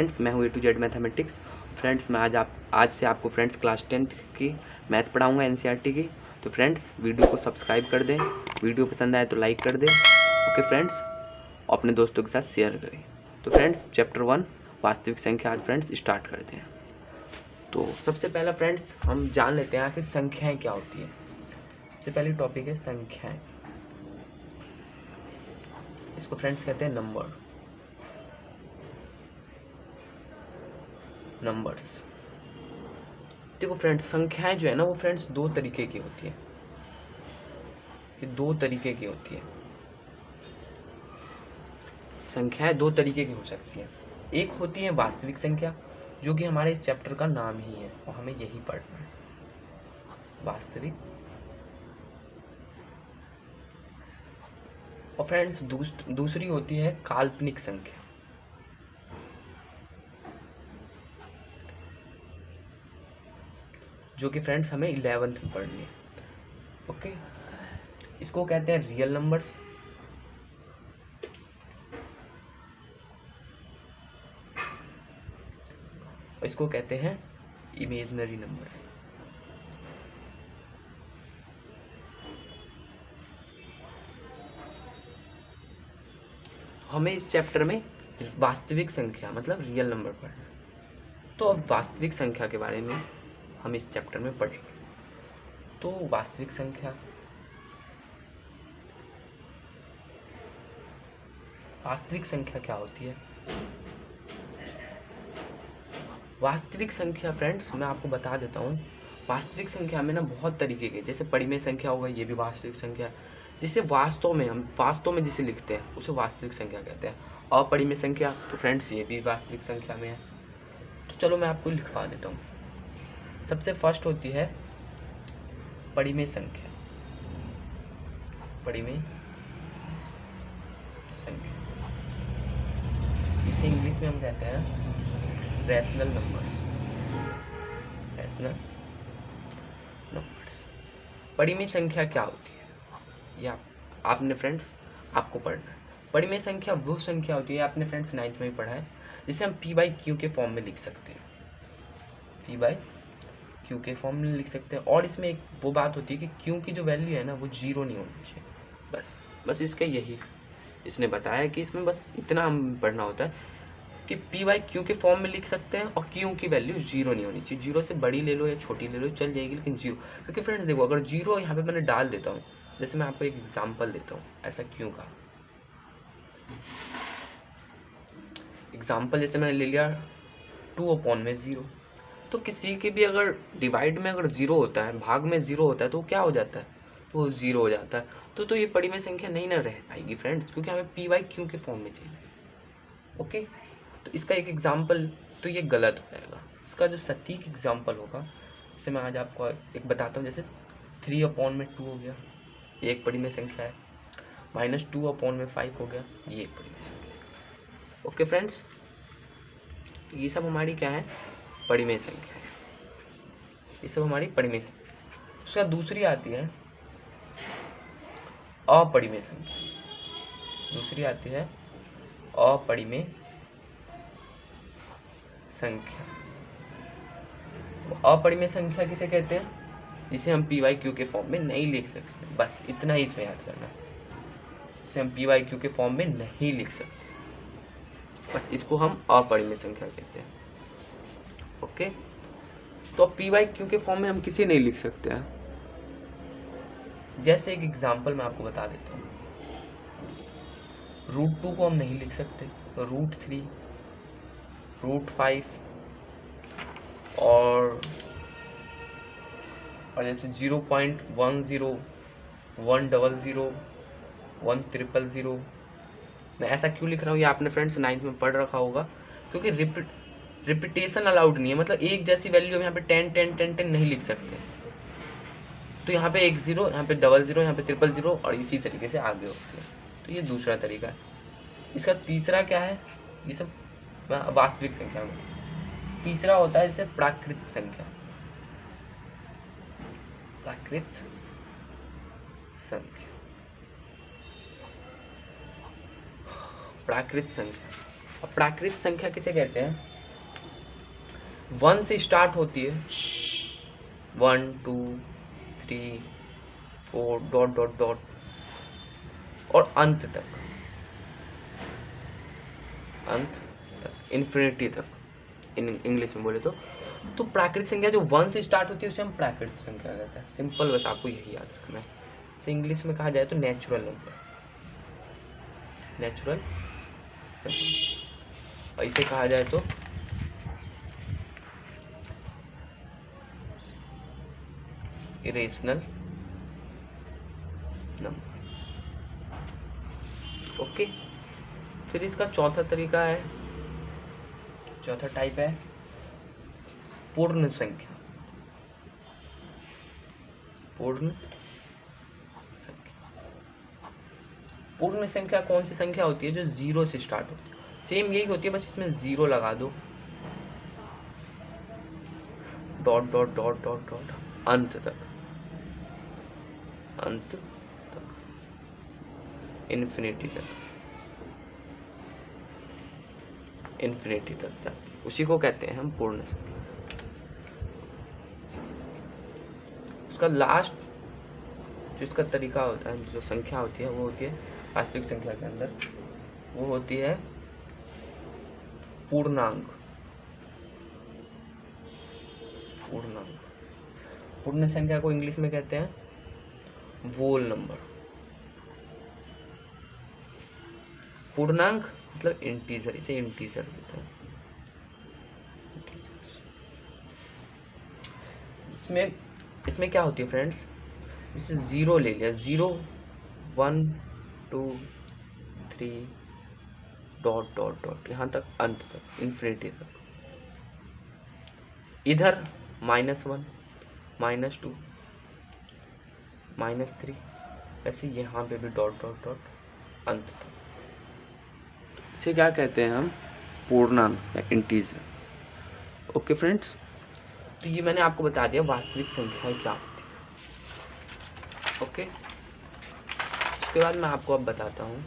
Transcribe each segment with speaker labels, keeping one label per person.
Speaker 1: Friends, मैं हूँ A to Z mathematics. Friends, मैं आज से आपको फ्रेंड्स क्लास 10th की मैथ पढ़ाऊँगा NCERT की। तो फ्रेंड्स, वीडियो को सब्सक्राइब कर दें, वीडियो पसंद आए तो लाइक कर दें। ओके फ्रेंड्स, अपने दोस्तों के साथ शेयर करें। तो फ्रेंड्स, चैप्टर 1 वास्तविक संख्या आज फ्रेंड्स स्टार्ट करते हैं। तो सबसे पहला फ्रेंड्स हम जान लेते हैं आखिर संख्याएँ क्या होती है। सबसे पहली टॉपिक है संख्याएँ। इसको फ्रेंड्स कहते हैं नंबर्स। देखो फ्रेंड्स, संख्याएं जो है ना वो फ्रेंड्स दो तरीके की होती है। ये दो तरीके की होती है। संख्याएं दो तरीके की हो सकती हैं। एक होती है वास्तविक संख्या, जो कि हमारे इस चैप्टर का नाम ही है और हमें यही पढ़ना है, वास्तविक। और फ्रेंड्स दूसरी होती है काल्पनिक संख्या, जो कि फ्रेंड्स हमें 11th में पढ़नी है। ओके, इसको कहते हैं रियल नंबर्स। इसको कहते हैं इमेजिनरी नंबर्स। हमें इस चैप्टर में वास्तविक संख्या मतलब रियल नंबर पढ़ना है। तो अब वास्तविक संख्या के बारे में हम इस चैप्टर में पढ़ेंगे। तो वास्तविक संख्या क्या होती है? वास्तविक संख्या फ्रेंड्स मैं आपको बता देता हूँ। वास्तविक संख्या में ना बहुत तरीके के, जैसे परिमेय संख्या होगा, ये भी वास्तविक संख्या। जिसे वास्तव में जिसे लिखते हैं उसे वास्तविक संख्या कहते हैं। अपरिमेय संख्या तो फ्रेंड्स ये भी वास्तविक संख्या में है। तो चलो मैं आपको लिखवा देता हूँ। सबसे फर्स्ट होती है परिमेय संख्या। इसे इंग्लिश में हम कहते हैं रैशनल नंबर्स। परिमेय संख्या क्या होती है या आपने फ्रेंड्स आपको पढ़ना है। परिमेय संख्या वो संख्या होती है, आपने फ्रेंड्स 9th में ही पढ़ा है, जिसे हम P/Q के फॉर्म में लिख सकते हैं। P/Q के फॉर्म में लिख सकते हैं। और इसमें एक वो बात होती है कि Q की जो वैल्यू है ना वो 0 नहीं होनी चाहिए। बस इसका यही इसने बताया कि इसमें बस इतना हम पढ़ना होता है कि P/Q के फॉर्म में लिख सकते हैं और Q की वैल्यू 0 नहीं होनी चाहिए। 0 से बड़ी ले लो या छोटी ले लो चल जाएगी, लेकिन 0, क्योंकि फ्रेंड्स देखो अगर 0 यहाँ पे मैंने डाल देता हूँ, जैसे मैं आपको एक एग्जांपल देता हूँ ऐसा क्यों का एग्जांपल, जैसे मैंने ले लिया 2/0। तो किसी के भी अगर डिवाइड में अगर 0 होता है, भाग में 0 होता है, तो क्या हो जाता है? तो वो 0 हो जाता है। तो ये परिमेय संख्या नहीं ना रह पाएगी फ्रेंड्स, क्योंकि हमें P/Q के फॉर्म में चाहिए। ओके, तो इसका एक एग्जांपल तो ये गलत हो जाएगा। इसका जो सटीक एग्जांपल होगा, जैसे मैं आज आपको एक बताता हूँ, जैसे 3/2 हो गया, ये एक परिमेय संख्या है। -2/5 हो गया, ये एक परिमेय संख्या है। ओके फ्रेंड्स, तो ये सब हमारी क्या है? परिमेय संख्या है। ये सब हमारी परिमेय संख्या। उसका दूसरी आती है अपरिमेय संख्या। अपरिमेय संख्या किसे कहते हैं? जिसे हम P/Q के फॉर्म में नहीं लिख सकते। बस इतना ही इसमें याद करना है, जिसे हम P/Q के फॉर्म में नहीं लिख सकते, बस इसको हम अपरिमेय संख्या कहते हैं। ओके, तो P/Q के फॉर्म में हम किसी नहीं लिख सकते हैं। जैसे एक एग्जांपल मैं आपको बता देता हूँ, √2 को हम नहीं लिख सकते, √3, √5 और जैसे 0.10, 100, 100, मैं ऐसा क्यों लिख रहा हूँ ये आपने फ्रेंड्स 9th में पढ़ रखा होगा, क्योंकि रिपीटेशन अलाउड नहीं है। मतलब एक जैसी वैल्यू हम यहाँ पे 10, 10, 10, 10 नहीं लिख सकते। तो यहाँ पे 1 0, यहाँ पे 00, यहाँ पे 000 और इसी तरीके से आगे होती है। तो ये दूसरा तरीका है। इसका तीसरा क्या है? ये सब वास्तविक संख्या में तीसरा होता है जैसे प्राकृत संख्या। प्राकृत संख्या किसे कहते हैं? 1 से स्टार्ट होती है, 1 2 3 4 डॉट डॉट डॉट और अंत तक, इन्फिनिटी तक इंग्लिश में बोले तो प्राकृतिक संख्या जो 1 से स्टार्ट होती है उसे हम प्राकृतिक संख्या कहते हैं। सिंपल, बस आपको यही याद रखना है। इसे इंग्लिश में कहा जाए तो नेचुरल नंबर, नेचुरल, और इसे कहा जाए तो इरेशनल नंबर। ओके, फिर इसका चौथा तरीका है, चौथा टाइप है पूर्ण संख्या। पूर्ण संख्या, पूर्ण संख्या कौन सी संख्या होती है? जो 0 से स्टार्ट होती है। सेम यही होती है, बस इसमें 0 लगा दो, dot dot dot dot dot अंत तक, अंत तक, इन्फिनिटी तक, इन्फिनिटी तक जाती है, उसी को कहते हैं हम पूर्ण संख्या। उसका लास्ट जो इसका तरीका होता है, जो संख्या होती है वो होती है वास्तविक संख्या के अंदर, वो होती है पूर्णांक। पूर्णांक, पूर्ण संख्या को इंग्लिश में कहते हैं वोल नंबर। पूर्णांक मतलब इंटीजर, इसे इंटीजर कहते हैं। इसमें क्या होती है फ्रेंड्स, जैसे 0 ले लिया, 0 1 2 3 डॉट डॉट डॉट यहाँ तक, अंत तक, इन्फिनिटी तक। इधर -1 -2 -3, ऐसे यहाँ पे भी डॉट डॉट डॉट अंत तक। इसे क्या कहते हैं हम? पूर्णांक या इंटीजर। ओके फ्रेंड्स, तो ये मैंने आपको बता दिया वास्तविक संख्याएं क्या होती है। ओके, उसके बाद मैं आपको अब बताता हूँ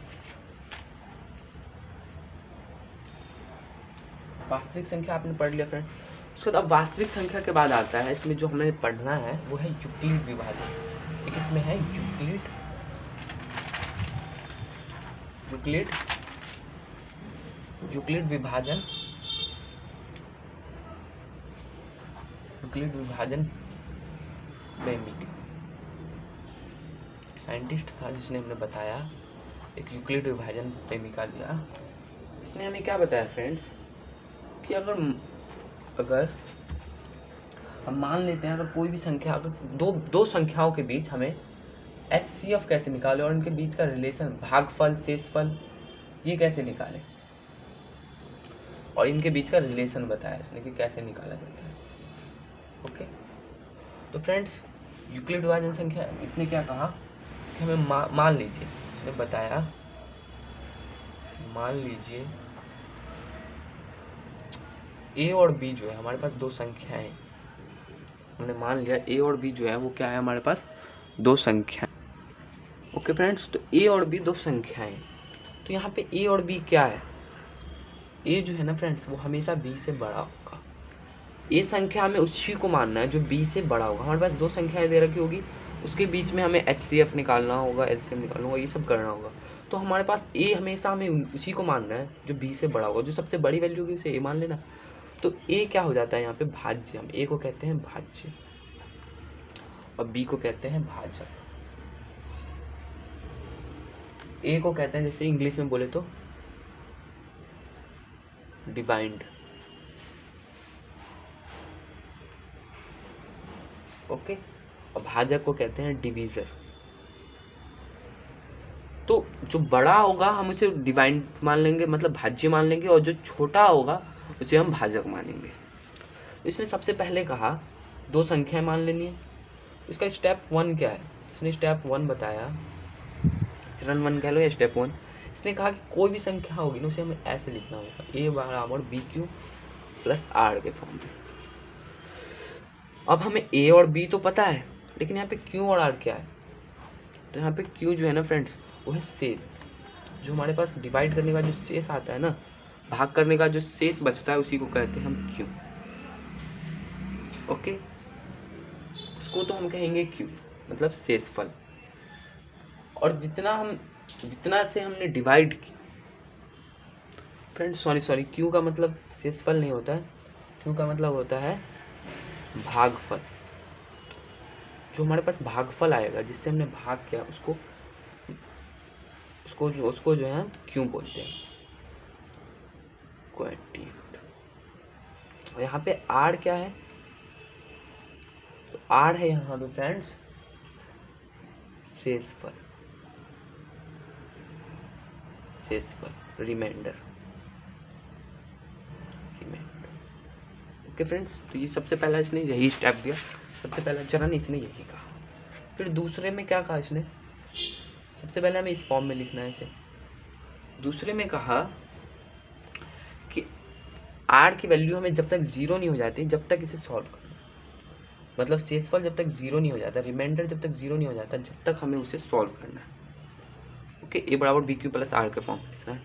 Speaker 1: वास्तविक संख्या आपने पढ़ लिया फ्रेंड। उसके बाद अब वास्तविक संख्या के बाद आता है, इसमें जो हमें पढ़ना है वो है यूक्लिड विभाजन। एक इसमें है यूक्लिड विभाजन, यूक्लिड विभाजन प्रेमिक साइंटिस्ट था जिसने हमें बताया, एक यूक्लिड विभाजन प्रेमिका दिया। इसने हमें क्या बताया फ्रेंड्स कि अगर हम मान लेते हैं, अगर कोई भी संख्या, अगर दो संख्याओं के बीच हमें HCF कैसे निकाले और इनके बीच का रिलेशन, भागफल, शेषफल, ये कैसे निकाले, और इनके बीच का रिलेशन बताया इसने कि कैसे निकाला जाता है। ओके, तो फ्रेंड्स यूक्लिड विभाजन संख्या, इसने क्या कहा कि हमें मान लीजिए, इसने बताया, मान लीजिए A और B जो है हमारे पास दो संख्याएं, हमने मान लिया A और B जो है वो क्या है, हमारे पास दो संख्या। ओके फ्रेंड्स, तो A और B दो संख्याएं, तो यहाँ पे A और B क्या है? A जो है ना फ्रेंड्स वो हमेशा B से बड़ा होगा। A संख्या हमें उसी को मानना है जो B से बड़ा होगा। हमारे पास दो संख्याएं दे रखी होगी, उसके बीच में हमें HCF निकालना होगा, LCM निकालना होगा, ये सब करना होगा। तो हमारे पास A हमेशा हमें उसी को मानना है जो B से बड़ा होगा, जो सबसे बड़ी वैल्यू होगी उसे A मान लेना। तो A क्या हो जाता है यहाँ पे? भाज्य। हम A को कहते हैं भाज्य और B को कहते हैं भाजक। A को कहते हैं, जैसे इंग्लिश में बोले तो डिवाइड। ओके, और भाजक को कहते हैं डिवीजर। तो जो बड़ा होगा हम उसे डिवाइड मान लेंगे, मतलब भाज्य मान लेंगे, और जो छोटा होगा उसे हम भाजक मानेंगे। इसने सबसे पहले कहा दो संख्याएं मान लेनी है। इसका स्टेप 1 क्या है? इसने स्टेप 1 बताया, चरण 1 कह लो या स्टेप 1। इसने कहा कि कोई भी संख्या होगी ना उसे हमें ऐसे लिखना होगा, A बराबर BQ प्लस R के फॉर्म में। अब हमें A और B तो पता है, लेकिन यहाँ पे Q और R क्या है? तो यहाँ पे Q जो है ना फ्रेंड्स वो है शेष। जो हमारे पास डिवाइड करने का जो शेष आता है ना, भाग करने का जो शेष बचता है उसी को कहते हैं हम Q। ओके, उसको तो हम कहेंगे क्यू, मतलब शेषफल। और जितना से हमने डिवाइड किया फ्रेंड्स, सॉरी, क्यू का मतलब शेषफल नहीं होता है, क्यू का मतलब होता है भागफल। जो हमारे पास भागफल आएगा, जिससे हमने भाग किया, उसको जो है क्यू बोलते हैं, क्वोटिएंट। और यहाँ पे आर क्या है, तो आर है यहाँ पे फ्रेंड्स शेषफल, रिमाइंडर। ओके फ्रेंड्स, तो ये सबसे पहला इसने यही स्टेप दिया, सबसे पहला चरण इसने यही कहा। फिर दूसरे में क्या कहा इसने, सबसे पहले हमें इस फॉर्म में लिखना है इसे। दूसरे में कहा कि आर की वैल्यू हमें जब तक जीरो नहीं हो जाती, जब तक इसे सॉल्व करना, मतलब शेषफल जब तक जीरो नहीं हो जाता, रिमाइंडर जब तक जीरो नहीं हो जाता, जब तक हमें उसे सॉल्व करना है। ओके, ए बराबर बी क्यू प्लस आर के फॉर्म में लिखना है।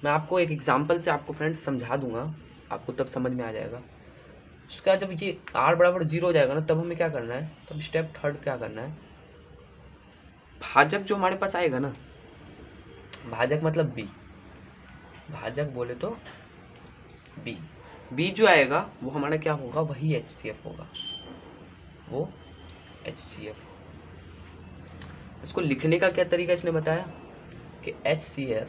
Speaker 1: मैं आपको एक एग्जाम्पल से आपको फ्रेंड्स समझा दूंगा, आपको तब समझ में आ जाएगा। उसका जब ये आर बराबर जीरो हो जाएगा ना, तब हमें क्या करना है, तब स्टेप थर्ड क्या करना है, भाजक जो हमारे पास आएगा ना, भाजक मतलब बी, भाजक बोले तो बी जो आएगा वो हमारा क्या होगा, वही HCF होगा, वो HCF। इसको लिखने का क्या तरीका इसने बताया कि HCF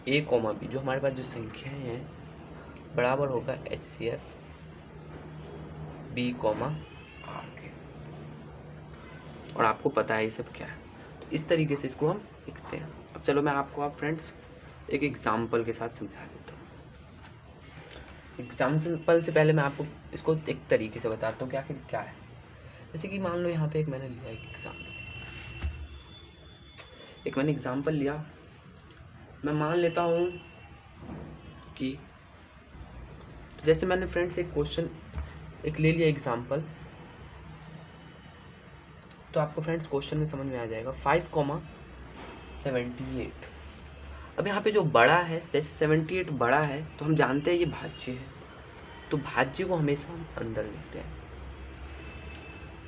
Speaker 1: A, B, जो हमारे पास जो संख्याएं हैं, बराबर होगा HCF B, R के। और आपको पता है ये सब क्या है, तो इस तरीके से इसको हम लिखते हैं। अब चलो मैं आपको फ्रेंड्स एक एग्जाम्पल के साथ समझा देता हूँ। एग्जाम्पल से पहले मैं आपको इसको एक तरीके से बताता हूँ कि आखिर क्या है। जैसे कि मान लो यहाँ पे मैंने लिया एग्जाम्पल लिया, मैं मान लेता हूँ कि जैसे मैंने फ्रेंड्स एक क्वेश्चन एक ले लिया एग्जाम्पल, तो आपको फ्रेंड्स क्वेश्चन में समझ में आ जाएगा 5,78। अब यहाँ पे जो बड़ा है, जैसे 78 बड़ा है तो हम जानते हैं ये भाज्य है, तो भाज्य को हमेशा हम अंदर लिखते हैं।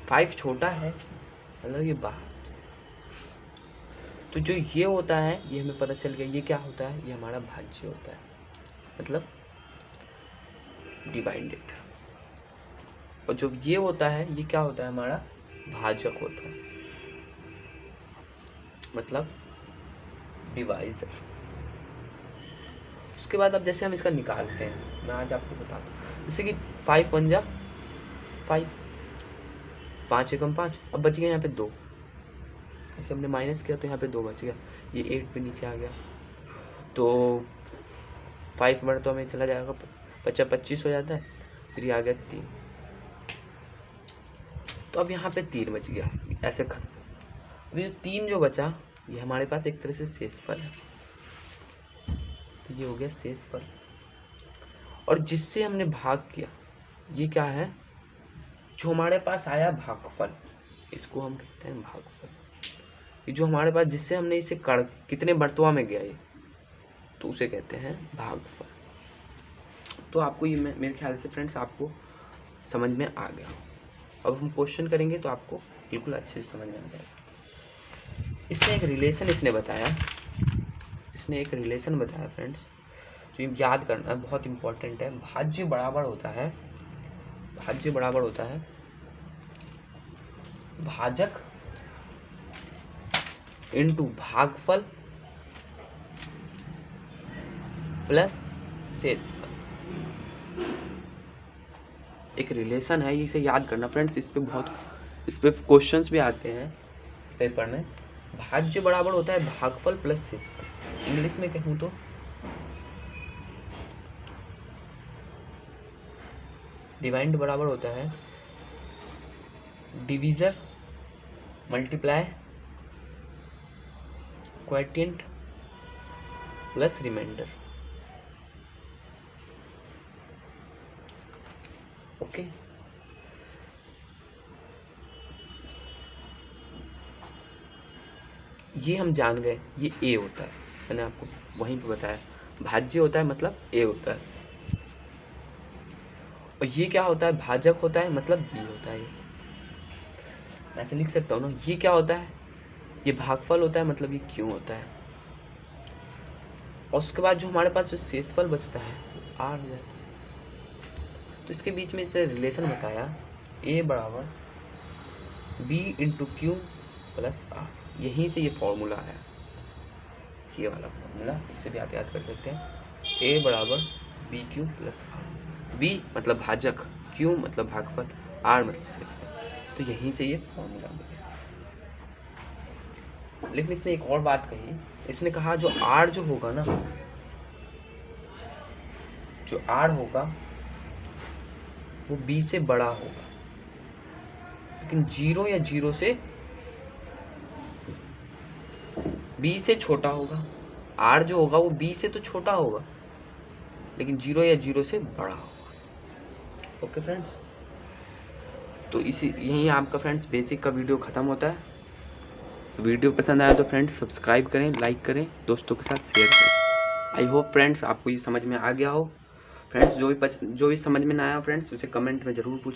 Speaker 1: 5 छोटा है मतलब ये बाहर, तो जो ये होता है ये हमें पता चल गया, ये क्या होता है, ये हमारा भाज्य होता है, मतलब डिवाइडेड। और जो ये होता है ये क्या होता है, हमारा भाजक होता है, मतलब डिवाइजर। उसके बाद अब जैसे हम इसका निकालते हैं, मैं आज आपको बताता हूँ। जैसे कि 5 1 जा 5, 5 एकम 5, अब बच गया यहाँ पे 2, ऐसे हमने माइनस किया तो यहाँ पे 2 बच गया, ये 8 पे नीचे आ गया, तो 5 बढ़ तो हमें चला जाएगा, 25 हो जाता है, फिर ये आ गया 3, तो अब यहाँ पे 3 बच गया, ऐसे खत्म। अभी जो 3 जो बचा ये हमारे पास एक तरह से शेषफल है, तो ये हो गया शेषफल। और जिससे हमने भाग किया ये क्या है, जो हमारे पास आया भागफल, इसको हम कहते हैं भागफल। ये जो हमारे पास जिससे हमने इसे कितने बर्तवा में गया ये, तो उसे कहते हैं भागफल। तो आपको ये मेरे ख्याल से फ्रेंड्स आपको समझ में आ गया। अब हम क्वेश्चन करेंगे तो आपको बिल्कुल अच्छे से समझ में आ जाएगा। इसमें एक रिलेशन इसने बताया फ्रेंड्स, जो याद करना है, बहुत इंपॉर्टेंट है। भाज्य बराबर होता है भाजक इनटू भागफल प्लस शेषफल। एक रिलेशन है, इसे याद करना फ्रेंड्स। इस पे क्वेश्चंस भी आते हैं पेपर में। भाज्य बराबर होता है भागफल प्लस शेषफल। इंग्लिश में कहूँ तो डिवाइड बराबर होता है divisor multiply quotient plus remainder. Okay, ये हम जान गए, ये ए होता है, मैंने आपको वहीं पे बताया। भाज्य होता है मतलब ए होता है। और ये क्या होता है, भाजक होता है, मतलब b होता है। मैं ऐसे लिख सकता हूँ ना, ये क्या होता है, ये भागफल होता है, मतलब ये q होता है। और उसके बाद जो हमारे पास जो शेषफल बचता है r हो जाता है। तो इसके बीच में इसने रिलेशन बताया a बराबर b into Q plus r, यहीं से ये फॉर्मूला आया, ये वाला फॉर्मूला, इससे भी आप याद कर सकते हैं। a बराबर B Q plus r, b मतलब भाजक, q मतलब भागफल, r मतलब शेषफल, तो यहीं से ये फॉर्मूला मिला। लेकिन इसने एक और बात कही, इसने कहा जो r जो होगा ना, जो r होगा वो b से बड़ा होगा, लेकिन 0 या 0 से b से छोटा होगा। r जो होगा वो b से तो छोटा होगा, लेकिन 0 या 0 से बड़ा होगा। ओके फ्रेंड्स, तो इसी यहीं आपका फ्रेंड्स बेसिक का वीडियो ख़त्म होता है। वीडियो पसंद आया तो फ्रेंड्स सब्सक्राइब करें, लाइक करें, दोस्तों के साथ शेयर करें। आई होप फ्रेंड्स आपको ये समझ में आ गया हो। फ्रेंड्स जो भी समझ में ना आया फ्रेंड्स उसे कमेंट में ज़रूर पूछें।